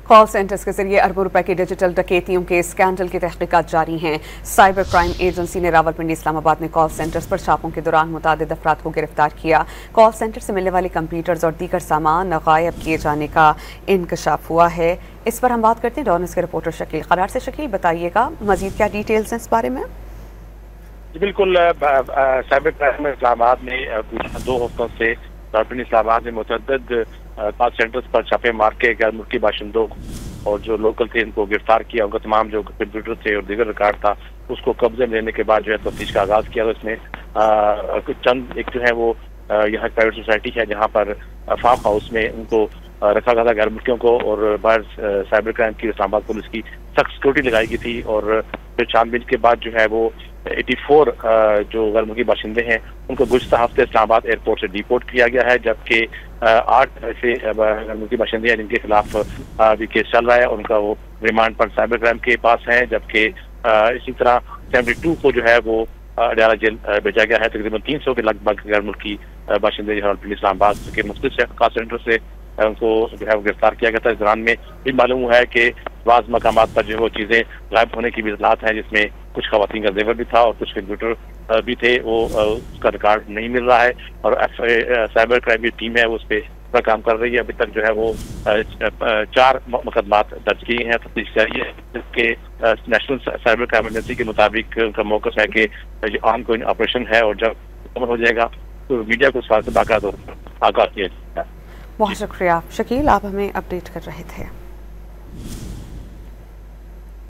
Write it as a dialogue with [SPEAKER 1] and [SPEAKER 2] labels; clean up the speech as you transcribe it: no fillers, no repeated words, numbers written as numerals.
[SPEAKER 1] Call centres के जरिए अरबों रुपए की डिजिटल डकैतियों के स्कैंडल की तहकीकात जारी हैं। साइबर क्राइम एजेंसी ने रावलपिंडी इस्लामाबाद में कॉल सेंटर्स पर छापों के दौरान मुतादिद अफराद को गिरफ्तार किया। कॉल सेंटर से मिलने वाले कंप्यूटर्स और दीगर सामान गायब किए जाने का इंकशाफ हुआ है। इस पर हम बात करते हैं डॉनर्स के रिपोर्टर शकील करार से। शकील, बताइएगा मजीद क्या डिटेल्स हैं इस बारे में?
[SPEAKER 2] बिल्कुल, साइबर क्राइम इस्लामाबाद में पिछले 2 हफ्तों से रावलपिंडी इस्लामाबाद में मुतअद्दिद कॉल सेंटर्स पर छापे मार के गैर मुल्की बाशिंदों और जो लोकल थे इनको गिरफ्तार किया। उनका तमाम जो कंप्यूटर थे और दीगर रिकॉर्ड था उसको कब्जे में लेने के बाद जो है तफ्तीश का आगाज किया। तो इसमें चंद एक जो है वो यहाँ प्राइवेट सोसाइटी है जहाँ पर फार्म हाउस में उनको रखा गया था गैर मुल्कियों को, और बाहर साइबर क्राइम की इस्लामाबाद पुलिस की सख्त सिक्योरिटी लगाई गई थी। और फिर छानबीन के बाद जो है वो 84 जो गैर मुल्की बाशिंदे हैं उनको गुज़श्ता हफ्ते इस्लामाबाद एयरपोर्ट से डिपोर्ट किया गया है, जबकि 8 ऐसे गैर मुल्की बाशिंदे हैं जिनके खिलाफ अभी केस चल रहा है। उनका वो रिमांड पर साइबर क्राइम के पास है, जबकि इसी तरह 72 को जो है वो अडाला जेल भेजा गया है। तकरीबन 300 के लगभग गैर मुल्की बाशिंदे रावलपिंडी इस्लामाबाद के मुख्तलिफ कॉल सेंटर से उनको जो है वो गिरफ्तार किया गया था। इस दौरान में भी मालूम हुआ है कि बाज़ मकामात पर जो वो चीज़ें गायब होने की भी इतलात हैं, जिसमें कुछ खवातीन का जेवर भी था और कुछ कंप्यूटर भी थे, वो उसका रिकॉर्ड नहीं मिल रहा है। और साइबर क्राइम की टीम है वो उस पर काम कर रही है। अभी तक जो है वो 4 मुकदमात दर्ज किए हैं, तफ्तीश जारी है। जिसके नेशनल साइबर क्राइम एजेंसी के मुताबिक उनका मौक़िफ़ है कि ये ऑनगोइंग ऑपरेशन है और जब खत्म हो जाएगा तो मीडिया को इस बात से बाकायदा आगाह किया जाएगा।
[SPEAKER 1] बहुत शुक्रिया शकील, आप हमें अपडेट कर रहे थे।